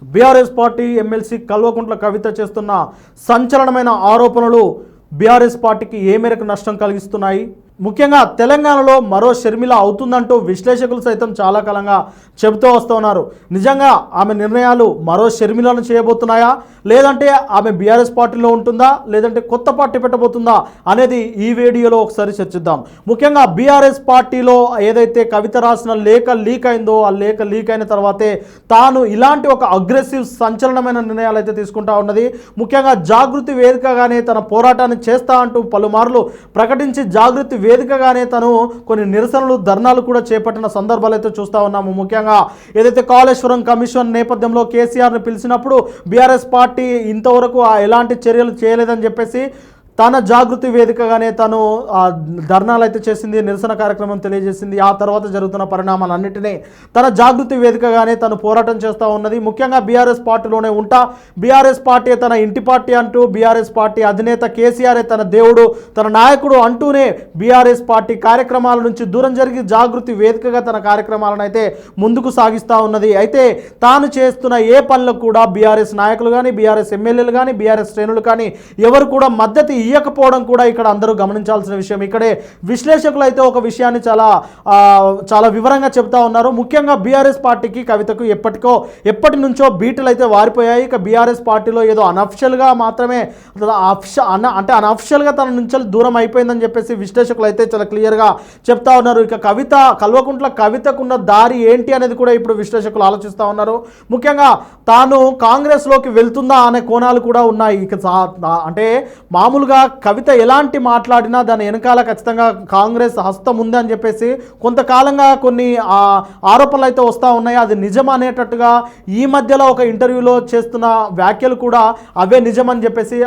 BRS party MLC Kalvakuntla Kavitha చేస్తున్న సంచలనమైన ఆరోపణలు BRS పార్టీకి ఏ మేరకు నష్టం కలిగిస్తున్నాయి? ముఖ్యంగా తెలంగాణలో మరో షర్మిల అవుతుందంటూ విశ్లేషకులు సైతం చాలా కాలంగా చెబుతూ వస్తున్నారు. నిజంగా ఆమె నిర్ణయాలు మరో షర్మిలను చేయబోతున్నాయా, లేదంటే ఆమె బీఆర్ఎస్ పార్టీలో ఉంటుందా, లేదంటే కొత్త పార్టీ పెట్టబోతుందా అనేది ఈ వీడియోలో ఒకసారి చర్చిద్దాం. ముఖ్యంగా బీఆర్ఎస్ పార్టీలో ఏదైతే కవిత రాసిన లేఖ లీక్ అయిందో, ఆ లేఖ లీక్ అయిన తర్వాతే తాను ఇలాంటి ఒక అగ్రెసివ్ సంచలనమైన నిర్ణయాలు అయితే తీసుకుంటా ఉన్నది. ముఖ్యంగా జాగృతి వేదికగానే తన పోరాటాన్ని చేస్తా అంటూ పలుమార్లు ప్రకటించి జాగృతి వేదికగానే తను కొన్ని నిరసనలు ధర్నాలు కూడా చేపట్టిన సందర్భాలు అయితే చూస్తూ ఉన్నాము. ముఖ్యంగా ఏదైతే కాళేశ్వరం కమిషన్ నేపథ్యంలో కేసీఆర్ని పిలిచినప్పుడు బీఆర్ఎస్ పార్టీ ఇంతవరకు ఎలాంటి చర్యలు చేయలేదని చెప్పేసి తన జాగృతి వేదికగానే తను ధర్నాలు అయితే చేసింది, నిరసన కార్యక్రమం తెలియజేసింది. ఆ తర్వాత జరుగుతున్న పరిణామాలన్నింటినీ తన జాగృతి వేదికగానే తను పోరాటం చేస్తూ ఉన్నది. ముఖ్యంగా బీఆర్ఎస్ పార్టీలోనే ఉంటా, బీఆర్ఎస్ పార్టీ తన ఇంటి పార్టీ అంటూ, బీఆర్ఎస్ పార్టీ అధినేత కేసీఆర్ తన దేవుడు, తన నాయకుడు అంటూనే బీఆర్ఎస్ పార్టీ కార్యక్రమాల నుంచి దూరం జరిగి జాగృతి వేదికగా తన కార్యక్రమాలను అయితే ముందుకు సాగిస్తూ ఉన్నది. అయితే తాను చేస్తున్న ఏ పనులకు కూడా బీఆర్ఎస్ నాయకులు కానీ, బీఆర్ఎస్ ఎమ్మెల్యేలు కానీ, బీఆర్ఎస్ శ్రేణులు కానీ ఎవరు కూడా మద్దతు ఇయ్యకపోవడం కూడా ఇక్కడ అందరూ గమనించాల్సిన విషయం. ఇక్కడే విశ్లేషకులు అయితే ఒక విషయాన్ని చాలా వివరంగా చెప్తా ఉన్నారు. ముఖ్యంగా బీఆర్ఎస్ పార్టీకి కవితకు ఎప్పటి నుంచో బీటులు అయితే వారిపోయాయి. ఇక బీఆర్ఎస్ పార్టీలో ఏదో అనఫిషియల్గా మాత్రమే అంటే అనఫిషియల్గా తన నుంచి దూరం అయిపోయిందని చెప్పేసి విశ్లేషకులు అయితే చాలా క్లియర్గా చెప్తా ఉన్నారు. ఇక కల్వకుంట్ల కవితకున్న దారి ఏంటి అనేది కూడా ఇప్పుడు విశ్లేషకులు ఆలోచిస్తూ ఉన్నారు. ముఖ్యంగా తాను కాంగ్రెస్లోకి వెళ్తుందా అనే కోణాలు కూడా ఉన్నాయి. ఇక అంటే మామూలుగా కవిత ఎలాంటి మాట్లాడినా దాని వెనకాల ఖచ్చితంగా కాంగ్రెస్ హస్తం ఉంది అని చెప్పేసి కొంతకాలంగా కొన్ని ఆరోపణలు అయితే వస్తూ ఉన్నాయి. అది నిజం అనేటట్టుగా ఈ మధ్యలో ఒక ఇంటర్వ్యూలో చేస్తున్న వ్యాఖ్యలు కూడా అవే నిజమని చెప్పేసి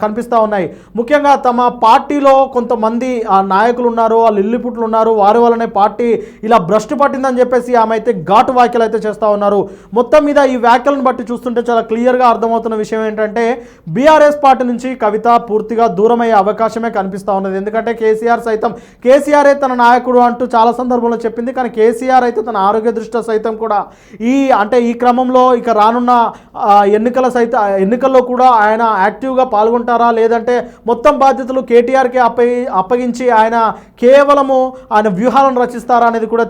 కనిపిస్తూ ఉన్నాయి. ముఖ్యంగా తమ పార్టీలో కొంతమంది నాయకులు ఉన్నారు, వాళ్ళు ఇల్లిపుట్లు ఉన్నారు, వారి వల్లనే పార్టీ ఇలా భ్రష్టు పట్టిందని చెప్పేసి ఆమె అయితే ఘాటు వ్యాఖ్యలు అయితే చేస్తూ ఉన్నారు. మొత్తం మీద ఈ వ్యాఖ్యలను బట్టి చూస్తుంటే చాలా క్లియర్గా అర్థమవుతున్న విషయం ఏంటంటే బీఆర్ఎస్ పార్టీ నుంచి కవిత పూర్తిగా దూరమయ్యే అవకాశమే కనిపిస్తూ ఉన్నది. ఎందుకంటే కేసీఆరే తన నాయకుడు అంటూ చాలా సందర్భంలో చెప్పింది. కానీ కేసీఆర్ అయితే తన ఆరోగ్య దృష్ట్యా సైతం కూడా ఈ క్రమంలో ఇక రానున్న ఎన్నికల్లో కూడా ఆయన యాక్టివ్గా పాల్గొంటారా, లేదంటే మొత్తం బాధ్యతలు కేటీఆర్కి అప్పగించి ఆయన కేవలము ఆయన వ్యూహాలను రచిస్తారా అనేది కూడా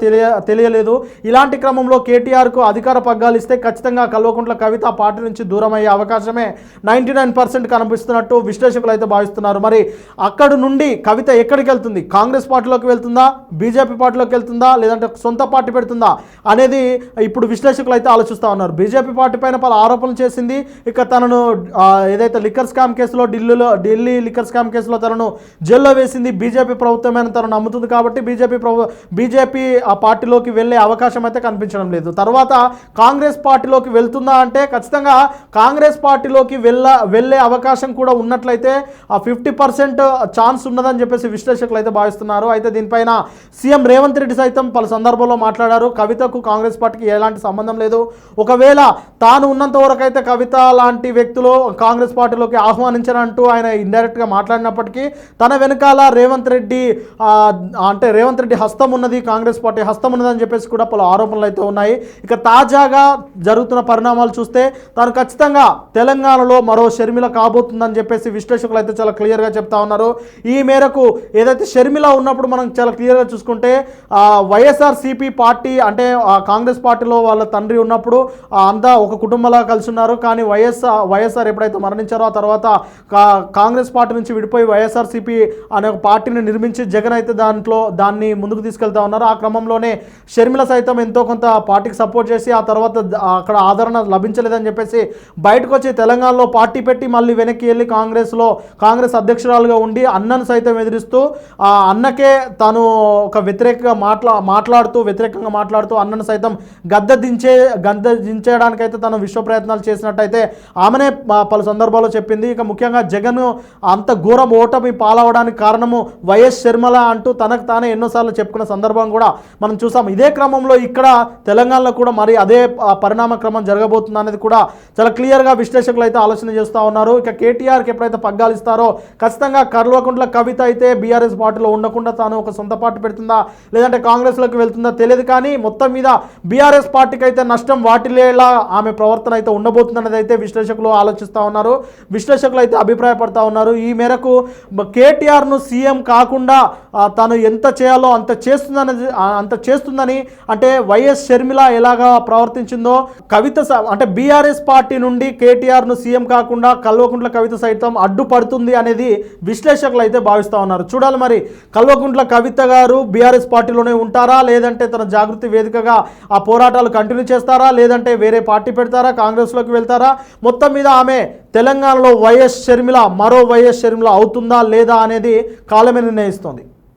తెలియలేదు. ఇలాంటి క్రమంలో కేటీఆర్కు అధికార పగ్గాలు ఇస్తే ఖచ్చితంగా కల్వకుంట్ల కవిత పార్టీ నుంచి దూరం అయ్యే అవకాశమే 99% కనిపిస్తున్నట్టు విశ్లేషకులు అయితే భావిస్తున్నారు. మరి అక్కడ నుండి కవిత ఎక్కడికి వెళ్తుంది? కాంగ్రెస్ పార్టీలోకి వెళ్తుందా, బీజేపీ పార్టీలోకి వెళ్తుందా, లేదంటే సొంత పార్టీ పెడుతుందా అనేది ఇప్పుడు విశ్లేషకులు అయితే ఆలోచిస్తూ ఉన్నారు. బీజేపీ పార్టీ పైన పలు ఆరోపణలు చేసింది. ఇక తనను ఏదైతే లిక్కర్ స్కామ్ కేసులో ఢిల్లీ లిక్కర్ స్కామ్ కేసులో తనను జైల్లో వేసింది బీజేపీ ప్రభుత్వమైన తను నమ్ముతుంది. కాబట్టి బీజేపీ ఆ పార్టీలోకి వెళ్ళే అవకాశం అయితే కనిపించడం లేదు. తర్వాత కాంగ్రెస్ పార్టీలోకి వెళ్తుందా అంటే ఖచ్చితంగా కాంగ్రెస్ పార్టీలోకి వెళ్ళే అవకాశం కూడా ఉన్నట్లయితే ఆ 50% ఛాన్స్ ఉన్నదని చెప్పేసి విశ్లేషకులు అయితే భావిస్తున్నారు. అయితే దీనిపైన సీఎం రేవంత్ రెడ్డి సైతం పలు సందర్భాల్లో మాట్లాడారు. కవితకు కాంగ్రెస్ పార్టీకి ఎలాంటి సంబంధం లేదు, ఒకవేళ తాను ఉన్నంత వరకు అయితే కవిత లాంటి వ్యక్తులు కాంగ్రెస్ పార్టీలోకి ఆహ్వానించారంటూ ఆయన ఇండైరెక్ట్గా మాట్లాడినప్పటికీ తన వెనకాల రేవంత్ రెడ్డి హస్తం ఉన్నది, కాంగ్రెస్ పార్టీ హస్తం ఉన్నదని చెప్పేసి కూడా పలు ఆరోపణలు అయితే ఉన్నాయి. ఇక తాజాగా జరుగుతున్న పరిణామాలు చూస్తే తాను ఖచ్చితంగా తెలంగాణలో మరో షర్మిల కాబోతుందని చెప్పేసి విశ్లేషకులు అయితే చాలా క్లియర్గా చెప్తా ఉన్నారు. ఈ మేరకు ఏదైతే షర్మిల ఉన్నప్పుడు మనం చాలా క్లియర్గా చూసుకుంటే వైఎస్ఆర్సీపీ పార్టీ అంటే కాంగ్రెస్ పార్టీలో వాళ్ళ తండ్రి ఉన్నప్పుడు అంతా ఒక కుటుంబంలా కలిసి ఉన్నారు. కానీ వైఎస్ఆర్ ఎప్పుడైతే మరణించారో ఆ తర్వాత కాంగ్రెస్ పార్టీ నుంచి విడిపోయి వైఎస్ఆర్సీపీ అనే ఒక పార్టీని నిర్మించి జగన్ అయితే దాన్ని ముందుకు తీసుకెళ్తా ఉన్నారు. ఆ క్రమంలోనే షర్మిల సైతం ఎంతో కొంత పార్టీకి సపోర్ట్ చేసి ఆ తర్వాత అక్కడ ఆదరణ లభించలేదని చెప్పేసి బయటకు వచ్చి తెలంగాణలో పార్టీ పెట్టి మళ్ళీ వెనక్కి వెళ్ళి కాంగ్రెస్ అధ్యక్షురాలుగా ఉండి అన్నను సైతం ఎదిరిస్తూ ఆ అన్నకే తాను ఒక వ్యతిరేకంగా మాట్లాడుతూ అన్నను సైతం గద్దె దించేయడానికైతే తను విశ్వ ప్రయత్నాలు చేసినట్టయితే ఆమెనే పలు సందర్భాల్లో చెప్పింది. ఇక ముఖ్యంగా జగన్ అంత ఘోరం ఓటమి పాలవడానికి కారణము వైఎస్ షర్మిల అంటూ తనకు తానే ఎన్నోసార్లు చెప్పుకున్న సందర్భం కూడా మనం చూసాం. ఇదే క్రమంలో ఇక్కడ తెలంగాణలో కూడా మరి అదే పరిణామ క్రమం జరగబోతుంది అనేది కూడా చాలా క్లియర్గా విశ్లేషకులు అయితే ఆలోచన చేస్తూ ఉన్నారు. ఇక కేటీఆర్కి ఎప్పుడైతే పగ్గాలు ఇస్తారో చేస్తారో ఖచ్చితంగా కల్వకుంట్ల కవిత అయితే బీఆర్ఎస్ పార్టీలో ఉండకుండా తాను ఒక సొంత పార్టీ పెడుతుందా లేదంటే కాంగ్రెస్లోకి వెళ్తుందా తెలియదు, కానీ మొత్తం మీద బీఆర్ఎస్ పార్టీకి అయితే నష్టం వాటిల్లేలా ఆమె ప్రవర్తన అయితే ఉండబోతుందనేది అయితే విశ్లేషకులు ఆలోచిస్తూ ఉన్నారు, విశ్లేషకులు అయితే అభిప్రాయపడతా ఉన్నారు. ఈ మేరకు కేటీఆర్ను సీఎం కాకుండా తాను ఎంత చేయాలో అంత చేస్తుందని అంటే వైఎస్ షర్మిల ఎలాగా ప్రవర్తించిందో కవిత అంటే బీఆర్ఎస్ పార్టీ నుండి కేటీఆర్ను సీఎం కాకుండా కల్వకుంట్ల కవిత సైతం అడ్డుపడుతుంది అనేది విశ్లేషకులు అయితే భావిస్తూ ఉన్నారు. చూడాలి మరి కల్వకుంట్ల కవిత గారు బీఆర్ఎస్ పార్టీలోనే ఉంటారా, లేదంటే తన జాగృతి వేదికగా ఆ పోరాటాలు కంటిన్యూ చేస్తారా, లేదంటే వేరే పార్టీ పెడతారా, కాంగ్రెస్లోకి వెళ్తారా, మొత్తం మీద ఆమె తెలంగాణలో వైఎస్ షర్మిల మరో వైఎస్ షర్మిల అవుతుందా లేదా అనేది కాలమే నిర్ణయిస్తోంది.